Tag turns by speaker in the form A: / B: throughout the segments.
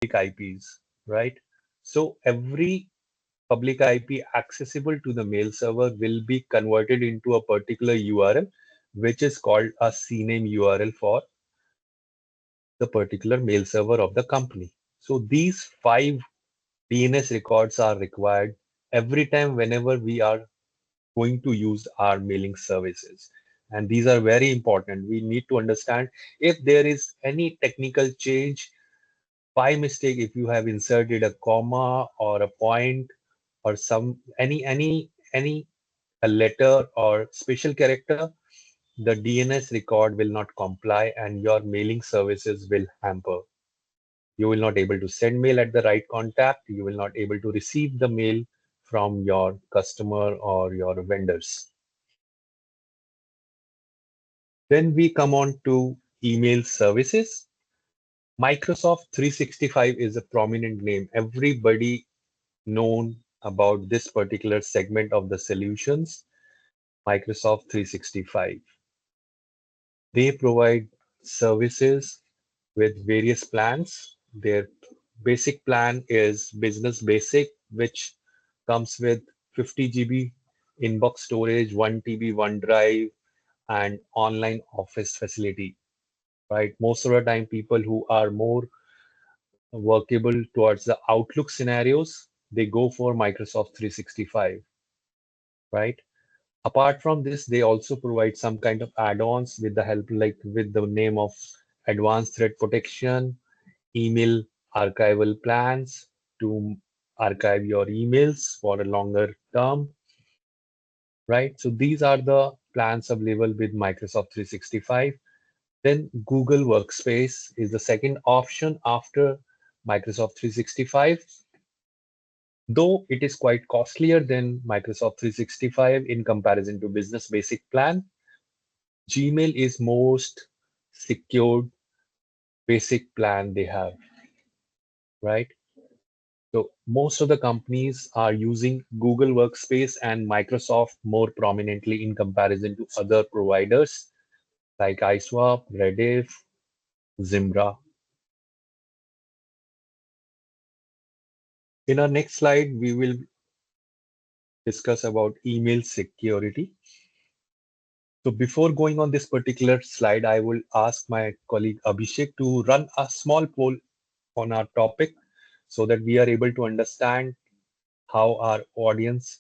A: IPs, right? So every public IP accessible to the mail server will be converted into a particular URL, which is called a CNAME URL for the particular mail server of the company. So these 5 DNS records are required every time whenever we are going to use our mailing services. And these are very important. We need to understand if there is any technical change by mistake, if you have inserted a comma or a point or some any a letter or special character, the DNS record will not comply and your mailing services will hamper. You will not able to send mail at the right contact. You will not able to receive the mail from your customer or your vendors. Then we come on to email services. Microsoft 365 is a prominent name. Everybody known about this particular segment of the solutions, Microsoft 365. They provide services with various plans. Their basic plan is Business Basic, which comes with 50 GB inbox storage, 1 TB OneDrive, and online office facility. Right, most of the time, people who are more workable towards the Outlook scenarios, they go for Microsoft 365. Right. Apart from this, they also provide some kind of add-ons with the help, like with the name of advanced threat protection, email archival plans to archive your emails for a longer term, right? So these are the plans available with Microsoft 365. Then Google Workspace is the second option after Microsoft 365. Though it is quite costlier than Microsoft 365 in comparison to Business Basic plan, Gmail is most secured basic plan they have, right? So most of the companies are using Google Workspace and Microsoft more prominently in comparison to other providers like iSwap, Rediff, Zimbra. In our next slide, we will discuss about email security. So before going on this particular slide, I will ask my colleague Abhishek to run a small poll on our topic so that we are able to understand how our audience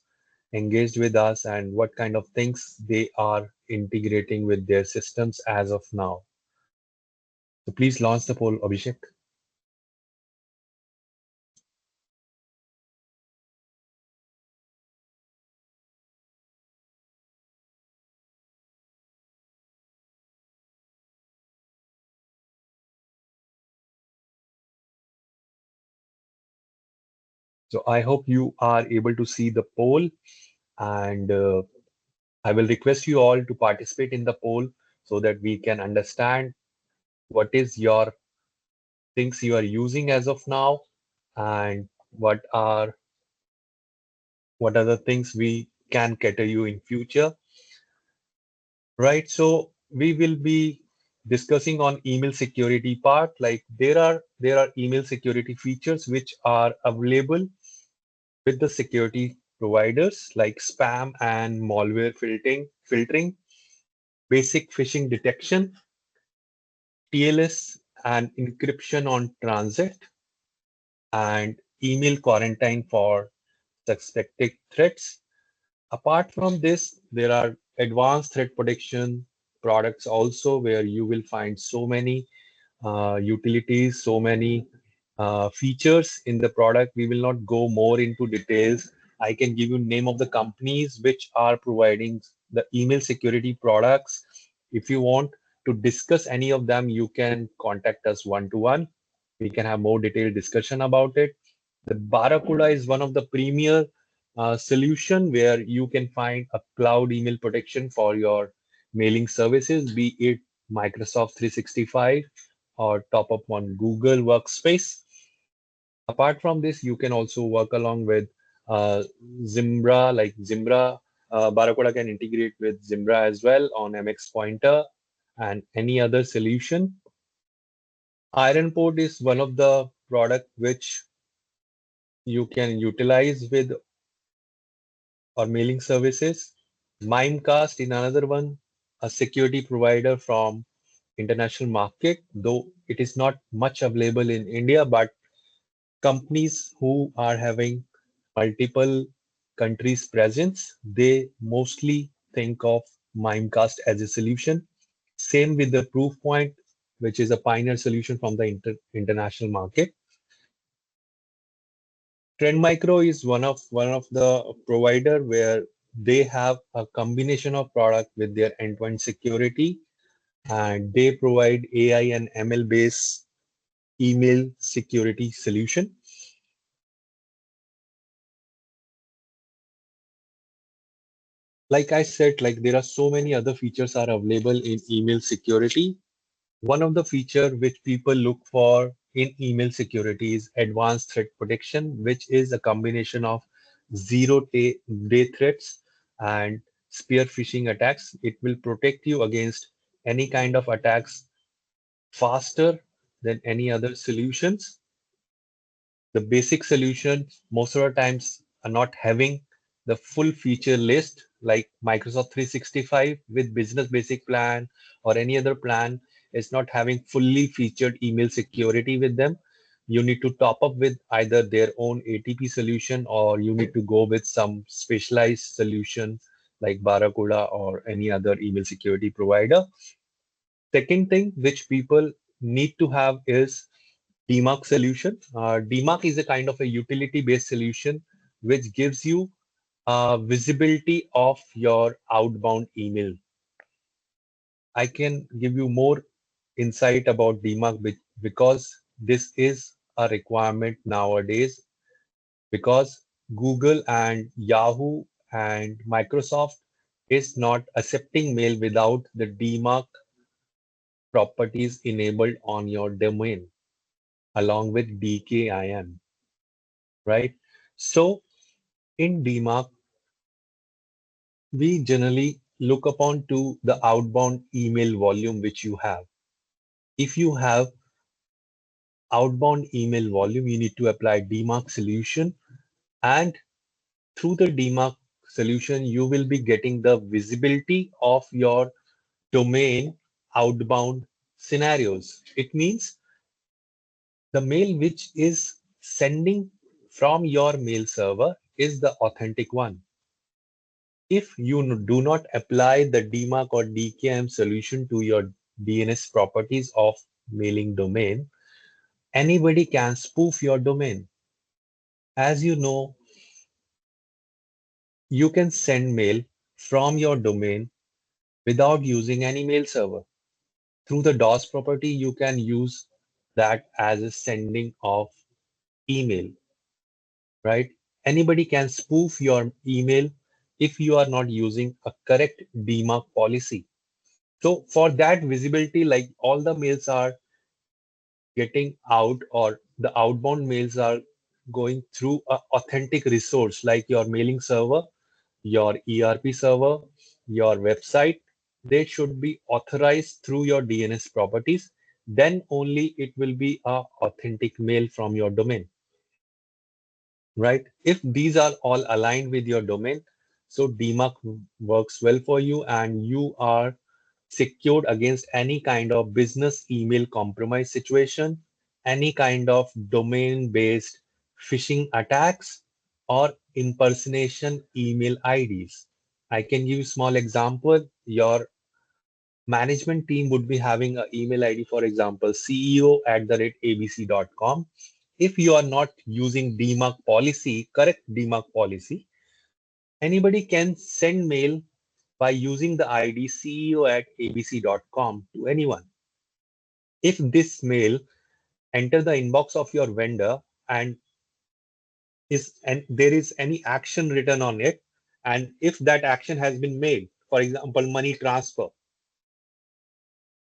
A: engaged with us and what kind of things they are integrating with their systems as of now. So please launch the poll, Abhishek. So I hope you are able to see the poll, and I will request you all to participate in the poll so that we can understand what is your things you are using as of now and what are the things we can cater you in future. Right, so we will be discussing on email security part. Like there are email security features which are available with the security providers like spam and malware filtering, basic phishing detection, TLS and encryption on transit, and email quarantine for suspected threats. Apart from this, there are advanced threat protection products also where you will find so many utilities, so many features in the product. We will not go more into details. I can give you name of the companies which are providing the email security products. If you want to discuss any of them, you can contact us one to one. We can have more detailed discussion about it. The Barracuda is one of the premier solution where you can find a cloud email protection for your mailing services, be it Microsoft 365 or top up on Google Workspace. Apart from this, you can also work along with Zimbra, like Zimbra. Barracuda can integrate with Zimbra as well on MX Pointer and any other solution. Ironport is one of the product which you can utilize with or mailing services. Mimecast in another one, a security provider from international market, though it is not much available in India, but companies who are having multiple countries presence, they mostly think of Mimecast as a solution. Same with the Proofpoint, which is a pioneer solution from the international market. Trend Micro is one of the provider where they have a combination of product with their endpoint security, and they provide AI and ML based email security solution. Like I said, like there are so many other features are available in email security. One of the feature which people look for in email security is advanced threat protection, which is a combination of zero-day threats and spear phishing attacks. It will protect you against any kind of attacks faster than any other solutions. The basic solution most of the times are not having the full feature list like Microsoft 365 with business basic plan or any other plan is not having fully featured email security with them. You need to top up with either their own ATP solution or you need to go with some specialized solution like Barracuda or any other email security provider. Second thing which people need to have is DMARC solution. DMARC is a kind of a utility-based solution which gives you visibility of your outbound email. I can give you more insight about DMARC because this is a requirement nowadays because Google and Yahoo and Microsoft is not accepting mail without the DMARC properties enabled on your domain along with DKIM, right? So in DMARC, we generally look upon to the outbound email volume which you have. If you have outbound email volume, you need to apply DMARC solution, and through the DMARC solution, you will be getting the visibility of your domain outbound scenarios. It means the mail which is sending from your mail server is the authentic one. If you do not apply the DMARC or DKIM solution to your DNS properties of mailing domain, anybody can spoof your domain. As you know, you can send mail from your domain without using any mail server. Through the DOS property, you can use that as a sending of email, right? Anybody can spoof your email if you are not using a correct DMARC policy. So for that visibility, like all the mails are getting out or the outbound mails are going through an authentic resource like your mailing server, your ERP server, your website, they should be authorized through your DNS properties. Then only it will be a authentic mail from your domain, right? If these are all aligned with your domain, so DMARC works well for you and you are secured against any kind of business email compromise situation, any kind of domain-based phishing attacks, or impersonation email IDs. I can give you a small example. Your management team would be having an email ID, for example, ceo@abc.com. If you are not using DMARC policy, correct DMARC policy, anybody can send mail by using the ID ceo@abc.com to anyone. If this mail enter the inbox of your vendor and there is any action written on it, and if that action has been made, for example, money transfer,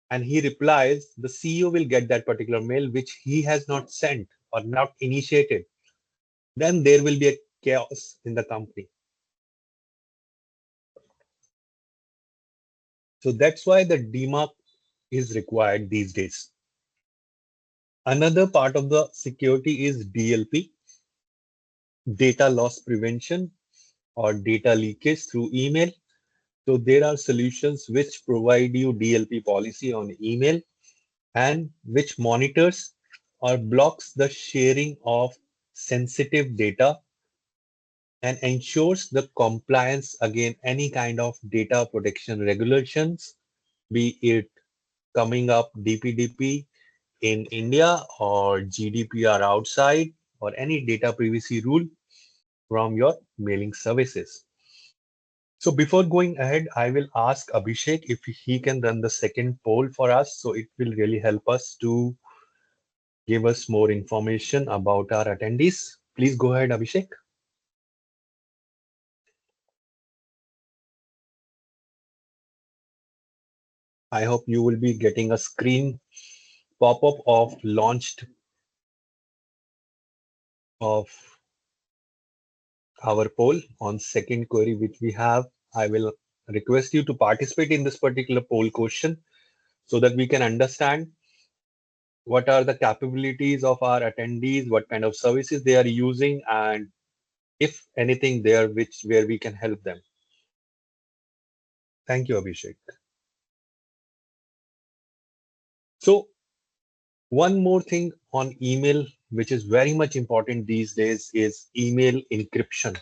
A: and he replies, the CEO will get that particular mail which he has not sent or not initiated, then there will be a chaos in the company. So that's why the DMARC is required these days. Another part of the security is DLP, data loss prevention or data leakage through email. So there are solutions which provide you DLP policy on email and which monitors or blocks the sharing of sensitive data and ensures the compliance against any kind of data protection regulations, be it coming up DPDP in India or GDPR outside or any data privacy rule from your mailing services. So before going ahead, I will ask Abhishek if he can run the second poll for us. So it will really help us to give us more information about our attendees. Please go ahead, Abhishek. I hope you will be getting a screen pop-up of launched of our poll on second query which we have. I will request you to participate in this particular poll question so that we can understand what are the capabilities of our attendees, what kind of services they are using, and if anything there which where we can help them. Thank you, Abhishek. So one more thing on email, which is very much important these days, is email encryption.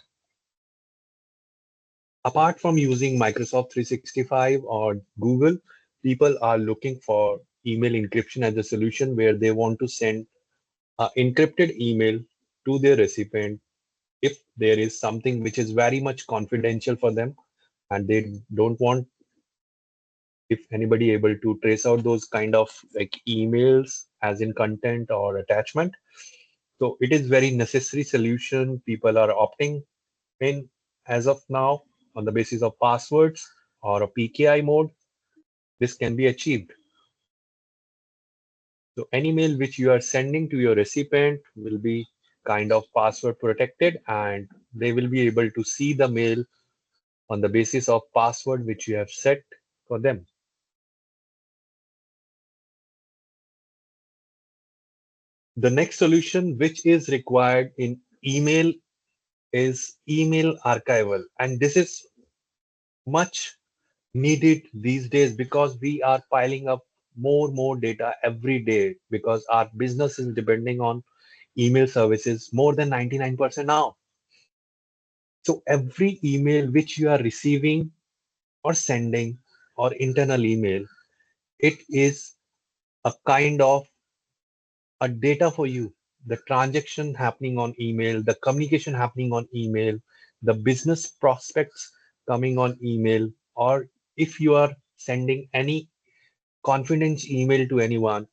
A: Apart from using Microsoft 365 or Google, people are looking for email encryption as a solution where they want to send an encrypted email to their recipient if there is something which is very much confidential for them and they don't want if anybody able to trace out those kind of like emails as in content or attachment. So it is very necessary solution people are opting in as of now on the basis of passwords or a PKI mode. This can be achieved. So any mail which you are sending to your recipient will be kind of password protected and they will be able to see the mail on the basis of password which you have set for them. The next solution which is required in email is email archival. And this is much needed these days because we are piling up more data every day because our business is depending on email services more than 99% now. So every email which you are receiving or sending or internal email, it is a kind of a data for you. The transaction happening on email, the communication happening on email, the business prospects coming on email, or if you are sending any confidence email to anyone,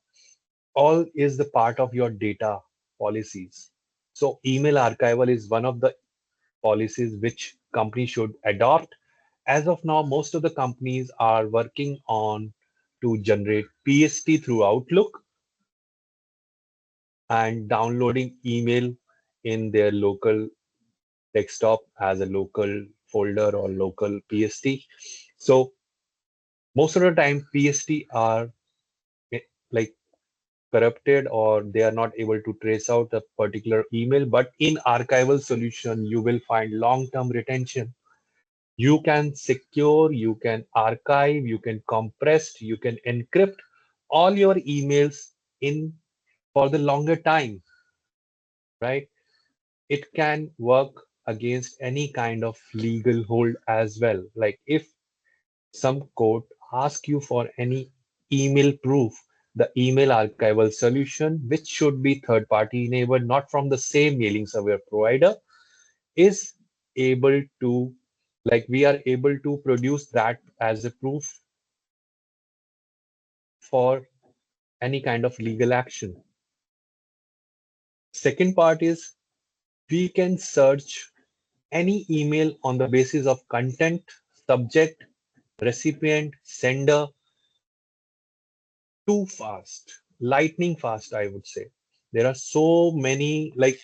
A: all is the part of your data policies. So email archival is one of the policies which companies should adopt. As of now, most of the companies are working on to generate PST through Outlook and downloading email in their local desktop as a local folder or local PST. So most of the time PST are like corrupted or they are not able to trace out a particular email. But in archival solution, you will find long-term retention. You can secure, you can archive, you can compress, you can encrypt all your emails in for the longer time, right? It can work against any kind of legal hold as well. Like if some court asks you for any email proof, the email archival solution, which should be third party enabled, not from the same mailing server provider, is able to, like we are able to produce that as a proof for any kind of legal action. Second part is we can search any email on the basis of content, subject, recipient, sender, too fast, lightning fast, I would say. There are so many like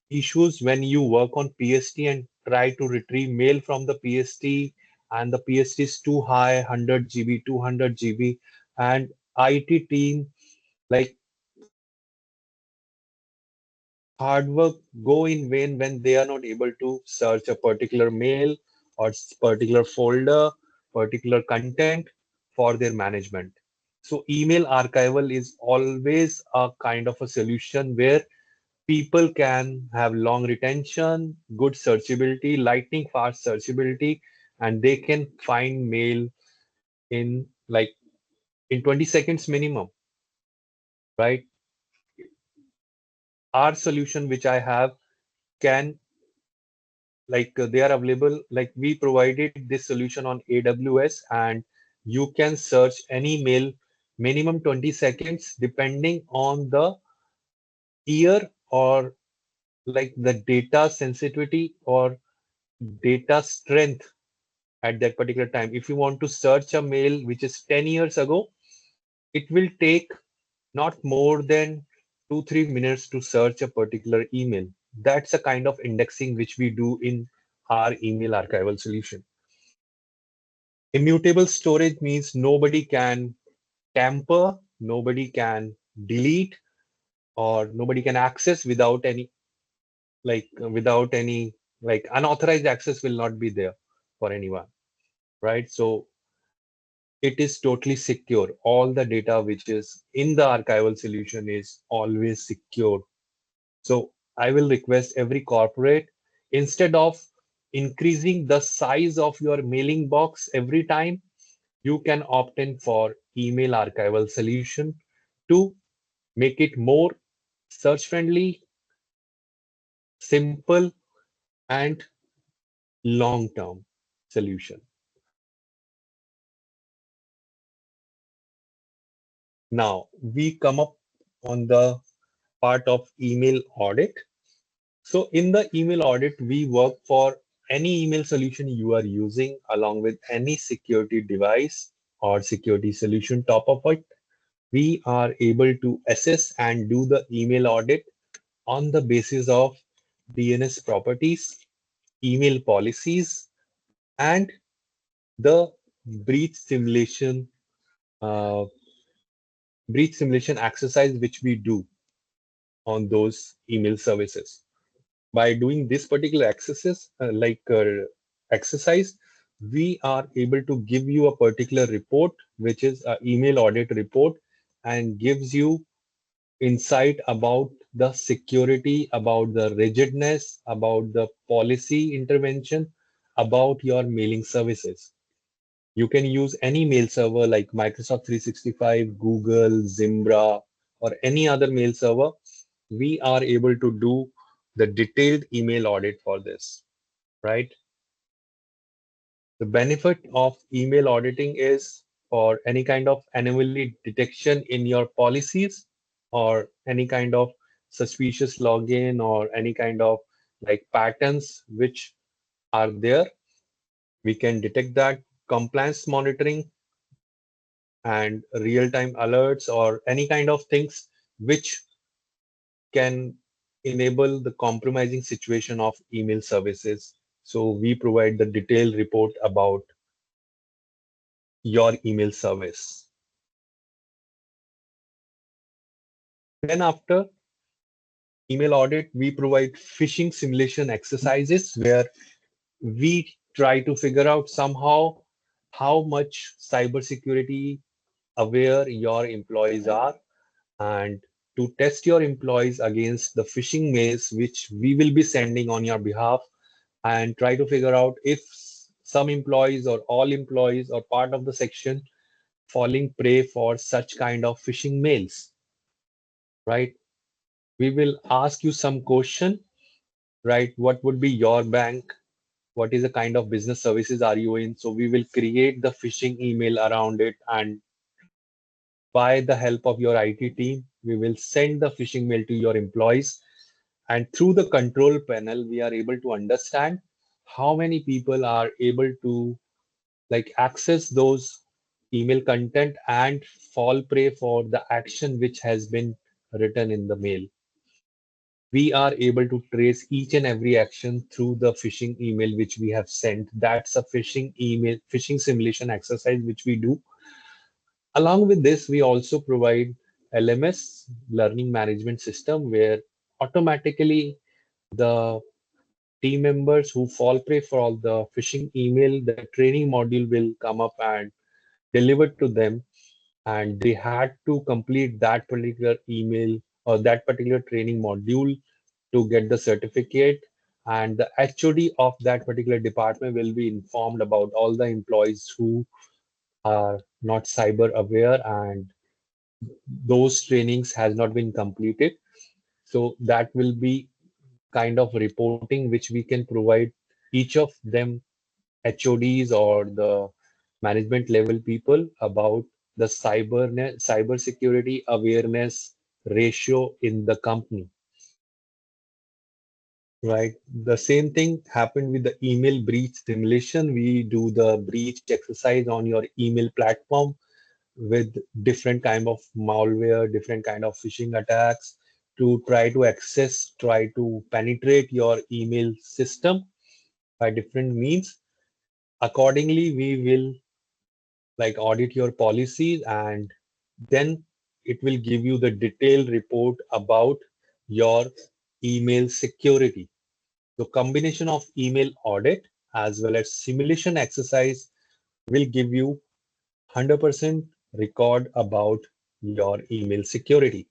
A: issues when you work on PST and try to retrieve mail from the PST and the PST is too high, 100 GB, 200 GB, and IT team like hard work go in vain when they are not able to search a particular mail or particular folder, particular content for their management. So email archival is always a kind of a solution where people can have long retention, good searchability, lightning fast searchability, and they can find mail in like in 20 seconds minimum, right? Our solution, which I have, can they are available. Like we provided this solution on AWS, and you can search any mail minimum 20 seconds, depending on the year or like the data sensitivity or data strength at that particular time. If you want to search a mail which is 10 years ago, it will take not more than 2-3 minutes to search a particular email. That's a kind of indexing which we do in our email archival solution. Immutable storage means nobody can tamper, nobody can delete, or nobody can access without any without any unauthorized access will not be there for anyone, right? So it is totally secure. All the data which is in the archival solution is always secure. So I will request every corporate, instead of increasing the size of your mailing box every time, you can opt in for email archival solution to make it more search friendly, simple, and long term solution. Now we come up on the part of email audit. So in the email audit, we work for any email solution you are using along with any security device or security solution top of it. We are able to assess and do the email audit on the basis of DNS properties, email policies, and the breach simulation uh, breach simulation exercise which we do on those email services. By doing this particular exercise, we are able to give you a particular report, which is an email audit report, and gives you insight about the security, about the rigidness, about the policy intervention, about your mailing services. You can use any mail server like Microsoft 365, Google, Zimbra, or any other mail server. We are able to do the detailed email audit for this, right? The benefit of email auditing is for any kind of anomaly detection in your policies or any kind of suspicious login or any kind of like patterns which are there. We can detect that. Compliance monitoring and real-time alerts or any kind of things which can enable the compromising situation of email services. So we provide the detailed report about your email service. Then after email audit, we provide phishing simulation exercises where we try to figure out somehow how much cybersecurity aware your employees are, and to test your employees against the phishing mails which we will be sending on your behalf, and try to figure out if some employees or all employees or part of the section falling prey for such kind of phishing mails, right? We will ask you some question, right? What would be your bank? What is the kind of business services are you in? So we will create the phishing email around it, and by the help of your IT team, we will send the phishing mail to your employees. And through the control panel, we are able to understand how many people are able to like access those email content and fall prey for the action which has been written in the mail. We are able to trace each and every action through the phishing email which we have sent. That's a phishing email, phishing simulation exercise which we do. Along with this, we also provide LMS, learning management system, where automatically the team members who fall prey for all the phishing email, the training module will come up and delivered to them, and they had to complete that particular email or that particular training module to get the certificate. And the HOD of that particular department will be informed about all the employees who are not cyber aware and those trainings has not been completed. So that will be kind of reporting which we can provide each of them HODs or the management level people about the cyber security awareness ratio in the company. Right. The same thing happened with the email breach simulation. We do the breach exercise on your email platform with different kind of malware, different kind of phishing attacks to try to access, try to penetrate your email system by different means. Accordingly, we will like audit your policies and then it will give you the detailed report about your email security. The combination of email audit as well as simulation exercise will give you 100% record about your email security.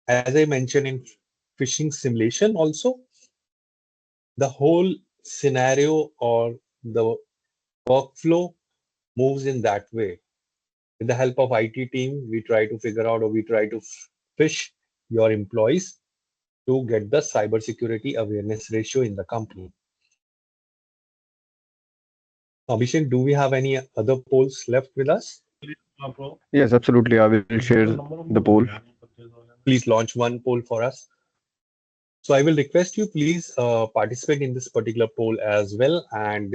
A: As I mentioned in phishing simulation also, the whole scenario or the workflow moves in that way. With the help of IT team, we try to figure out or we try to phish your employees to get the cybersecurity awareness ratio in the company. Abhishek, do we have any other polls left with us?
B: Yes, absolutely. I will share the poll.
A: Please launch one poll for us. So I will request you please participate in this particular poll as well, and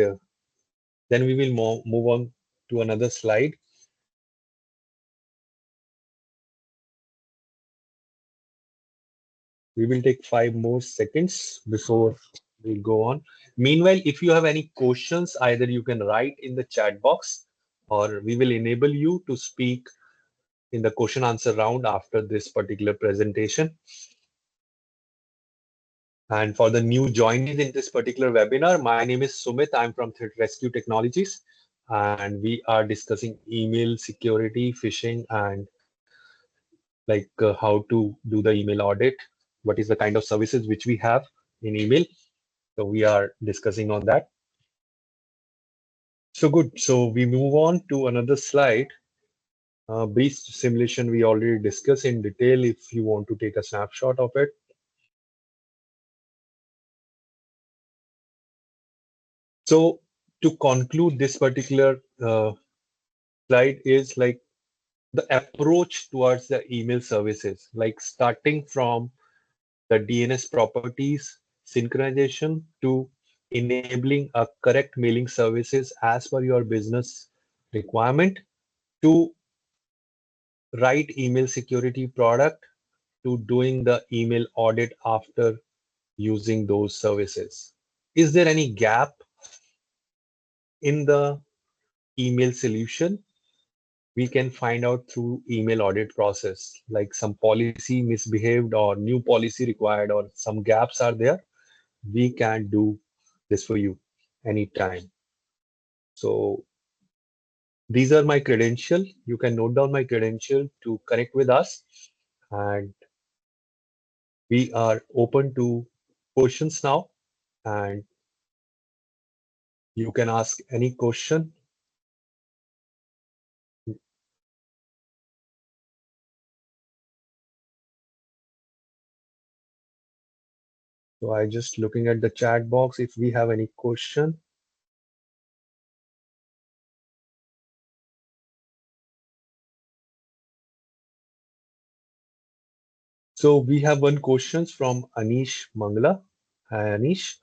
A: then we will move on to another slide. We will take 5 more seconds before we go on. Meanwhile, if you have any questions, either you can write in the chat box or we will enable you to speak in the question answer round after this particular presentation. And for the new joinees in this particular webinar, my name is Sumit. I'm from ResQ Technologies, and we are discussing email security, phishing, and like how to do the email audit. What is the kind of services which we have in email? So we are discussing on that. So good. So we move on to another slide. Breach simulation we already discussed in detail. If you want to take a snapshot of it. So to conclude this particular slide is like the approach towards the email services, like starting from the DNS properties synchronization to enabling a correct mailing services as per your business requirement to write email security product to doing the email audit after using those services. Is there any gap in the email solution? We can find out through email audit process, like some policy misbehaved or new policy required or some gaps are there. We can do this for you anytime. So these are my credential. You can note down my credential to connect with us. And we are open to questions now. And you can ask any question. So I just looking at the chat box if we have any question. So we have one question from Anish Mangala. Hi Anish.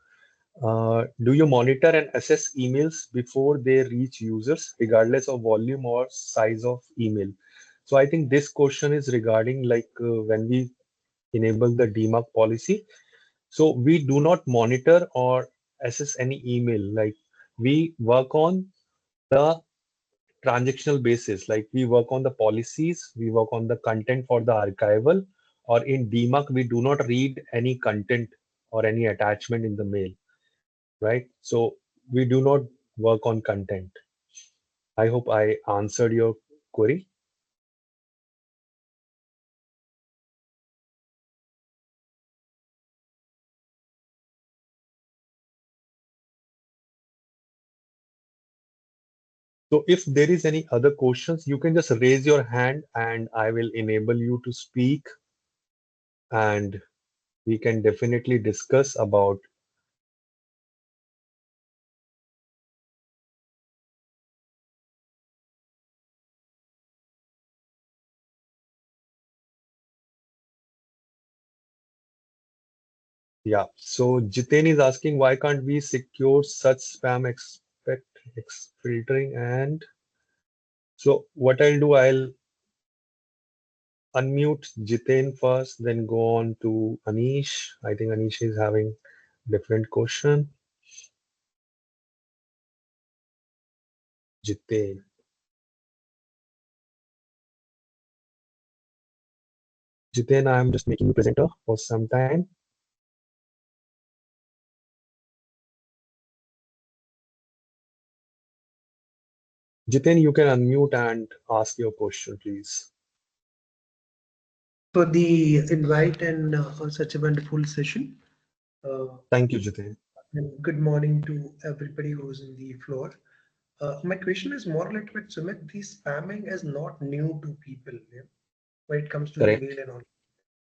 A: Do you monitor and assess emails before they reach users, regardless of volume or size of email? So I think this question is regarding like when we enable the DMARC policy. So we do not monitor or assess any email. Like we work on the transactional basis. Like we work on the policies, we work on the content for the archival, or in DMARC, we do not read any content or any attachment in the mail, right? So we do not work on content. I hope I answered your query. So if there is any other questions, you can just raise your hand and I will enable you to speak, and we can definitely discuss about. Yeah. So Jiten is asking, why can't we secure such spam expect filtering? And so what I'll do, I'll unmute Jiten first, then go on to Anish. I think Anish is having different question. Jiten. Jiten, I am just making you presenter for some time. Jiten, you can unmute and ask your question, please.
C: Thanks for the invite and for such a wonderful session.
A: Thank you, Jiten.
C: And good morning to everybody who's in the floor. My question is more related with Sumit. The spamming is not new to people, yeah, when it comes to email
A: Correct.
C: and all.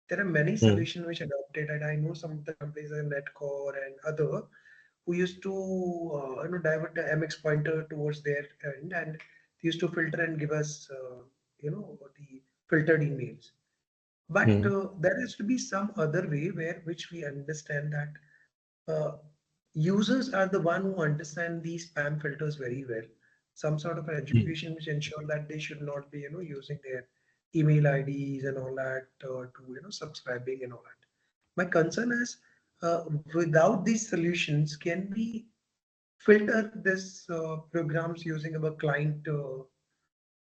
C: There are many
A: Hmm.
C: solutions which adopted, and I know some of the companies like Netcore and other who used to divert the MX pointer towards their end, and they used to filter and give us the filtered emails. But
A: Hmm.
C: there has to be some other way where which we understand that uh, users are the one who understand these spam filters very well. Some sort of an
A: Hmm.
C: education which ensure that they should not be using their email IDs and all that to subscribing and all that. My concern is without these solutions, can we filter this programs using our client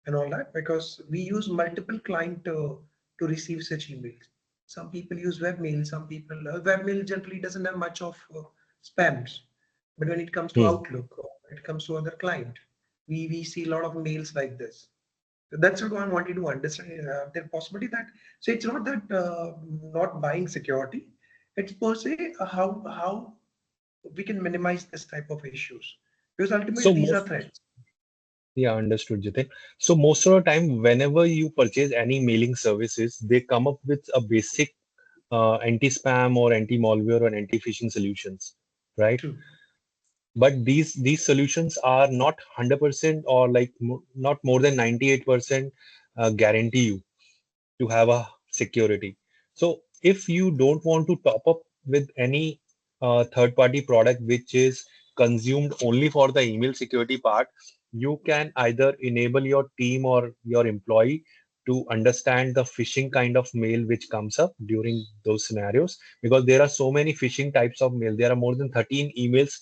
C: and all that, because we use multiple client to receive such emails. Some people use webmail, some people webmail generally doesn't have much of spams, but when it comes to
A: Hmm.
C: Outlook or when it comes to other client, we see a lot of mails like this. So that's what I wanted to understand. The possibility that, so it's not that not buying security, it's per se how we can minimize this type of issues, because ultimately
A: So
C: these are
A: most,
C: threats.
A: yeah, understood, Jiten. So most of the time, whenever you purchase any mailing services, they come up with a basic anti-spam or anti-malware or anti-phishing solutions, right?
C: True.
A: But these solutions are not 100% or like not more than 98% guarantee you to have a security. So if you don't want to top up with any third party product which is consumed only for the email security part, you can either enable your team or your employee to understand the phishing kind of mail which comes up during those scenarios, because there are so many phishing types of mail. There are more than 13 emails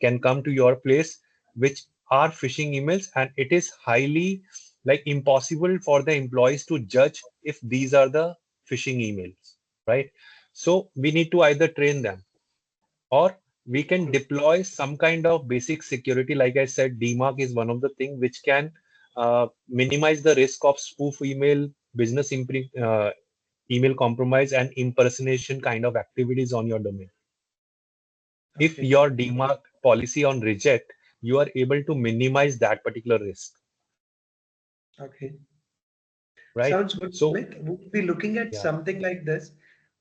A: can come to your place which are phishing emails, and it is highly like impossible for the employees to judge if these are the phishing emails, right? So we need to either train them, or we can deploy some kind of basic security. Like I said, DMARC is one of the things which can minimize the risk of spoof email, email compromise, and impersonation kind of activities on your domain. If
C: Okay.
A: your DMARC policy on reject, you are able to minimize that particular risk,
C: Okay.
A: right?
C: Sounds good,
A: So
C: Sumit. We'll be looking at
A: yeah.
C: something like this,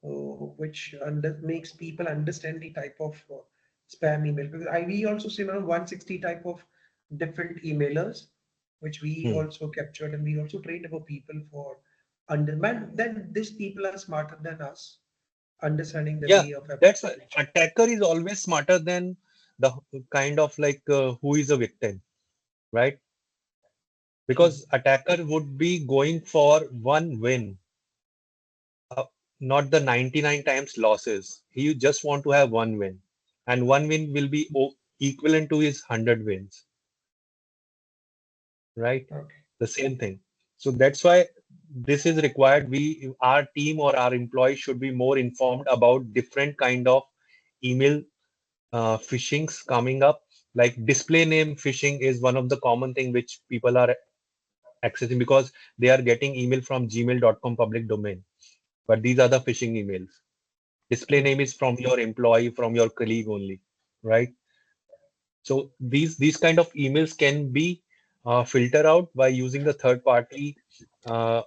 C: which makes people understand the type of spam email. Because we also see around 160 type of different emailers, which we
A: Hmm.
C: also captured, and we also trained our people for under. Man, then these people are smarter than us, understanding the
A: Yeah,
C: way of
A: that's why
C: application.
A: attacker is always smarter than the kind of like who is a victim, right?
C: True.
A: Because attacker would be going for one win, uh, not the 99 times losses. He just want to have one win, and one win will be equivalent to his 100 wins, right?
C: Okay.
A: The same thing. So that's why. this is required. Our team or our employees should be more informed about different kind of email phishings coming up. Like display name phishing is one of the common thing which people are accessing because they are getting email from gmail.com public domain. But these are the phishing emails. Display name is from your employee, from your colleague only, right? So these kind of emails can be filtered out by using the third party uh,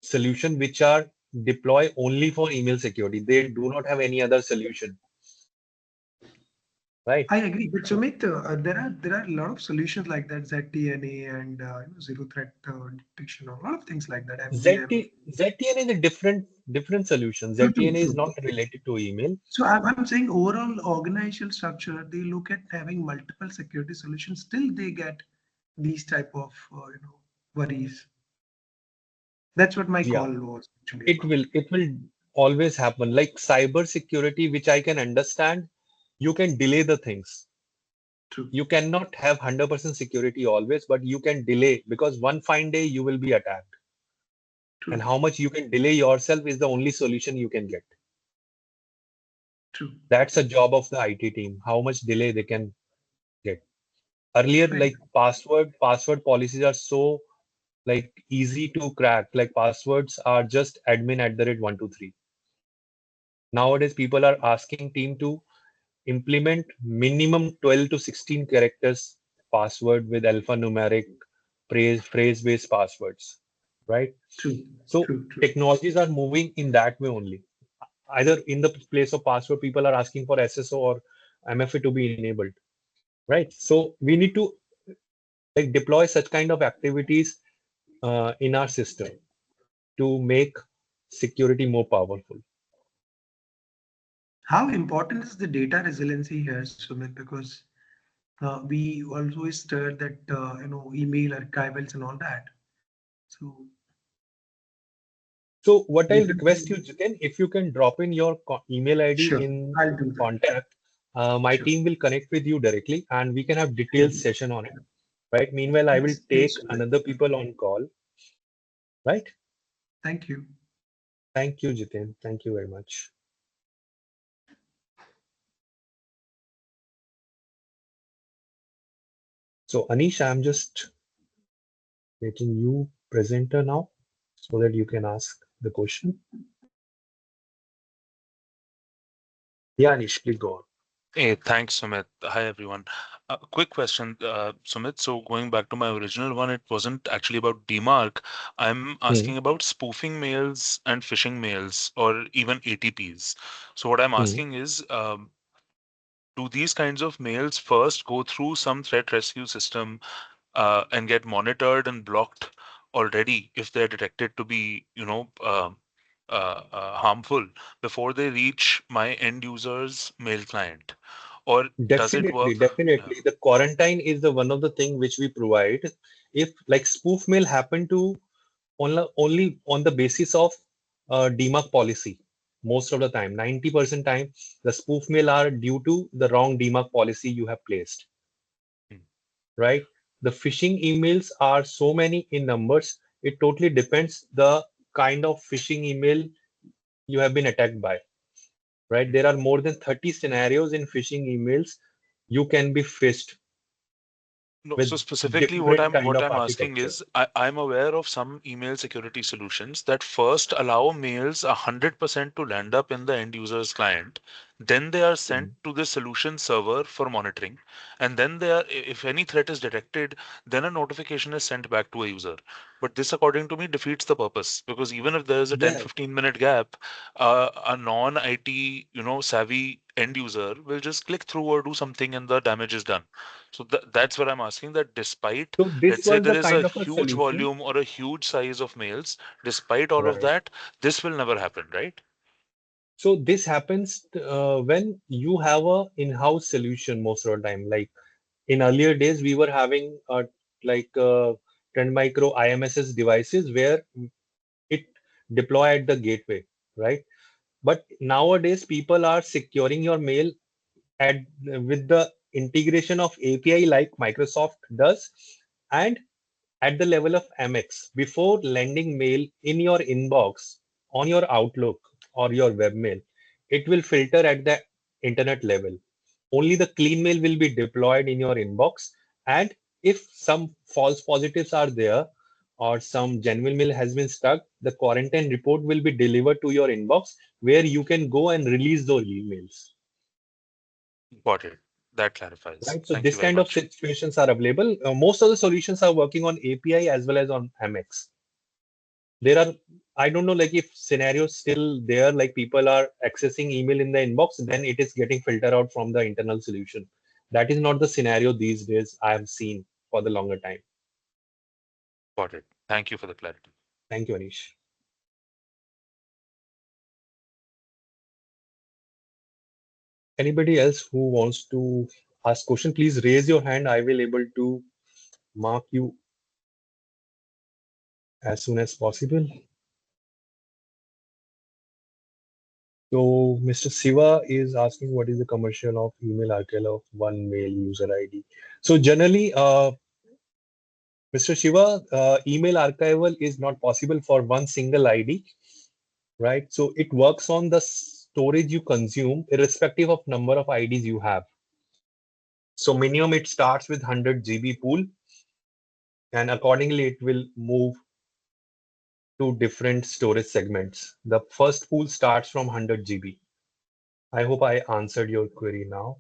A: solution which are deploy only for email security. They do not have any other solution, right?
C: I agree, but Sumit, there are a lot of solutions like that, ZTNA and zero threat detection, a lot of things like that. MDM.
A: ZTNA is a different solution.
C: True, true,
A: ZTNA is
C: true.
A: not related to email.
C: So I'm saying overall organizational structure, they look at having multiple security solutions. Still, they get these type of worries. That's what my
A: Yeah,
C: call was actually
A: it
C: about.
A: will it will always happen. Like cyber security, which I can understand, you can delay the things.
C: True,
A: You cannot have 100% security always, but you can delay because one fine day you will be attacked. And
C: true,
A: how much you can delay yourself is the only solution you can get.
C: true.
A: That's a job of the IT team, how much delay they can get. Earlier,
C: I
A: like password policies are so like easy to crack. Like passwords are just admin@123. Nowadays, people are asking team to implement minimum 12 to 16 characters password with alphanumeric phrase-based passwords, right?
C: true,
A: So
C: true, true.
A: technologies are moving in that way only. Either in the place of password, people are asking for SSO or MFA to be enabled, right? So we need to like deploy such kind of activities in our system to make security more powerful.
C: How important is the data resiliency here, Sumit? Because we always stir that email archivals and all that. So
A: So what I'll
C: data
A: request you, Jiten, if you can drop in your email ID
C: sure,
A: in
C: I'll do that.
A: contact, my
C: Sure.
A: team will connect with you directly and we can have detailed
C: Sure.
A: session on it, right? Meanwhile, I will take
C: Thanks, Sumit.
A: another people on call, right?
C: Thank you.
A: Thank you, Jiten. Thank you very much. So Anish, I'm just making you presenter now so that you can ask the question. Yeah, Anish, please go on.
D: Hey, thanks, Sumit. Hi, everyone. Quick question, Sumit. So going back to my original one, it wasn't actually about DMARC. I'm
A: Hmm,
D: asking about spoofing mails and phishing mails or even ATPs. So what I'm
A: hmm.
D: asking is, do these kinds of mails first go through some threat rescue system and get monitored and blocked already if they're detected to be, harmful before they reach my end user's mail client? Or does it
A: Definitely,
D: work? Yeah.
A: definitely. The quarantine is the one of the thing which we provide. If like spoof mail happen to only on the basis of DMARC policy, most of the time, 90% time, the spoof mail are due to the wrong DMARC policy you have placed,
D: Mm.
A: right? The phishing emails are so many in numbers. It totally depends the kind of phishing email you have been attacked by, right? There are more than 30 scenarios in phishing emails you can be fished
D: No,
A: with
D: so specifically what
A: different
D: I'm
A: kind
D: what
A: of
D: I'm asking
A: architecture.
D: is I'm aware of some email security solutions that first allow mails 100% to land up in the end user's client. Then they are sent
A: Mhm.
D: to the solution server for monitoring. And then if any threat is detected, then a notification is sent back to a user. But this, according to me, defeats the purpose because even if there is a 10,
A: Yeah.
D: 15-minute gap, a non-IT, savvy end user will just click through or do something and the damage is done. So that's what I'm asking, that despite,
A: So this
D: let's say
A: was
D: there
A: the
D: is a
A: kind of a
D: huge
A: solution.
D: volume or a huge size of mails, despite all of
A: Right.
D: that, this will never happen, right?
A: So this happens when you have a in-house solution most of the time. Like in earlier days, we were having like 10 micro IMSS devices where it deploy at the gateway, right? But nowadays, people are securing your mail at with the integration of API like Microsoft does, and at the level of MX, before landing mail in your inbox on your Outlook or your webmail, it will filter at the internet level. Only the clean mail will be deployed in your inbox. And if some false positives are there or some genuine mail has been stuck, the quarantine report will be delivered to your inbox where you can go and release those emails.
D: Got it. That clarifies.
A: Right. So
D: Thank you
A: this
D: very
A: kind of
D: much.
A: situations are available. Most of the solutions are working on API as well as on MX. There are, I don't know, like if scenarios still there, like people are accessing email in the inbox, then it is getting filtered out from the internal solution. That is not the scenario these days I have seen for the longer time.
D: Got it. Thank you for the clarity.
A: Thank you, Anish. Anybody else who wants to ask question, please raise your hand. I will able to mark you as soon as possible. So Mr. Siva is asking what is the commercial of email archival of one mail user ID. So generally, Mr. Shiva, email archival is not possible for one single ID, right? So it works on the storage you consume, irrespective of number of IDs you have. So minimum it starts with 100 GB pool, and accordingly it will move to different storage segments. The first pool starts from 100 GB. I hope I answered your query now.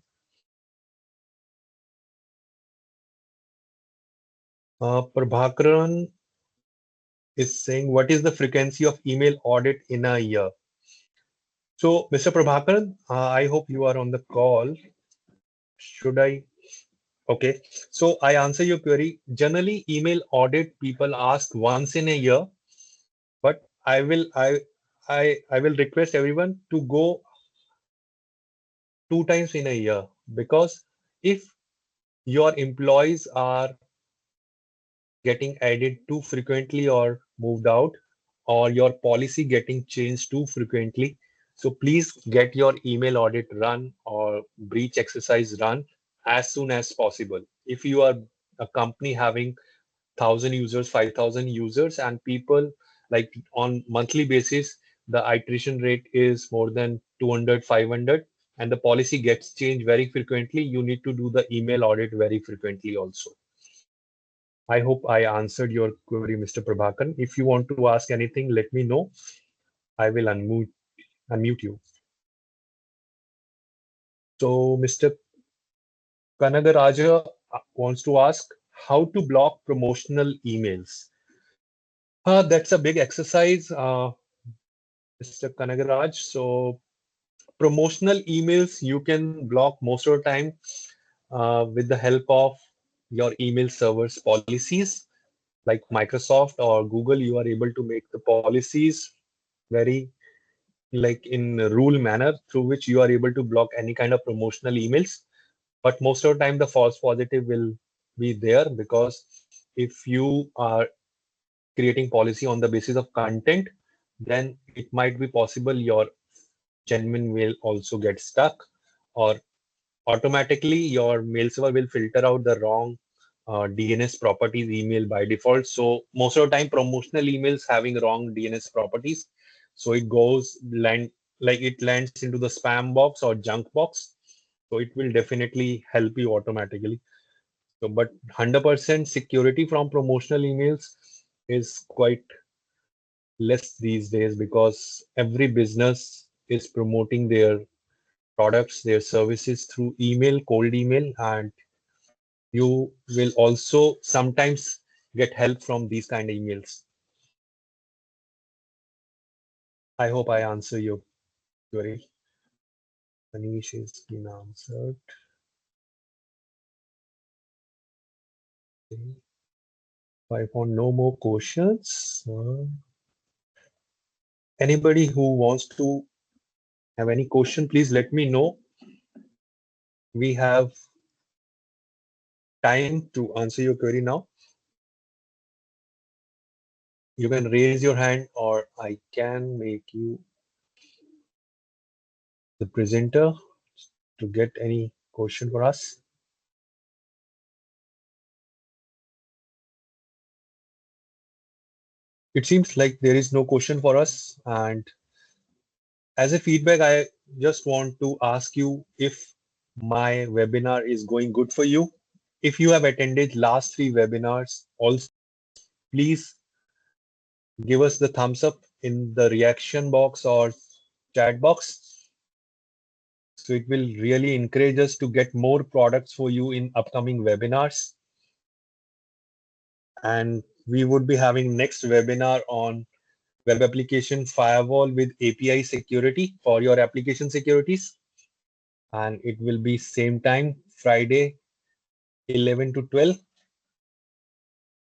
A: Prabhakaran is saying, what is the frequency of email audit in a year? So, Mr. Prabhakaran, I hope you are on the call. Should I? Okay. So I answer your query. Generally, email audit people ask once in a year, but I will request everyone to go 2 times in a year, because if your employees are getting added too frequently or moved out, or your policy getting changed too frequently, so please get your email audit run or breach exercise run as soon as possible. If you are a company having 1,000 users, 5,000 users, and people like on monthly basis, the iteration rate is more than 200, 500, and the policy gets changed very frequently, you need to do the email audit very frequently also. I hope I answered your query, Mr. Prabhakan. If you want to ask anything, let me know. I will unmute you. So Mr. Kanagaraja wants to ask how to block promotional emails. That's a big exercise, Mr. Kanagaraj. So promotional emails you can block most of the time with the help of your email server's policies. Like Microsoft or Google, you are able to make the policies very like in a rule manner through which you are able to block any kind of promotional emails. But most of the time the false positive will be there, because if you are creating policy on the basis of content, then it might be possible your genuine mail also gets stuck, or automatically your mail server will filter out the wrong DNS properties email by default. So most of the time promotional emails having wrong DNS properties, so it goes it lands into the spam box or junk box. So it will definitely help you automatically. So but 100% security from promotional emails is quite less these days, because every business is promoting their products, their services through email, cold email, and you will also sometimes get help from these kind of emails. I hope I answer your query. Anish has been answered. Okay. I found no more questions. Anybody who wants to have any question, please let me know. We have time to answer your query now. You can raise your hand, or I can make you the presenter to get any question for us. It seems like there is no question for us. And as a feedback, I just want to ask you if my webinar is going good for you. If you have attended last 3 webinars, also please give us the thumbs up in the reaction box or chat box. So it will really encourage us to get more products for you in upcoming webinars. And we would be having next webinar on web application firewall with API security for your application securities. And it will be same time, Friday, 11 to 12.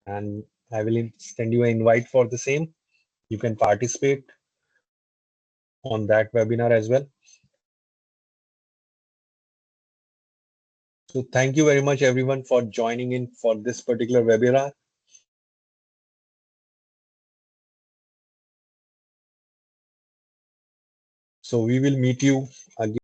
A: And I will send you an invite for the same. You can participate on that webinar as well. So thank you very much, everyone, for joining in for this particular webinar. So we will meet you again.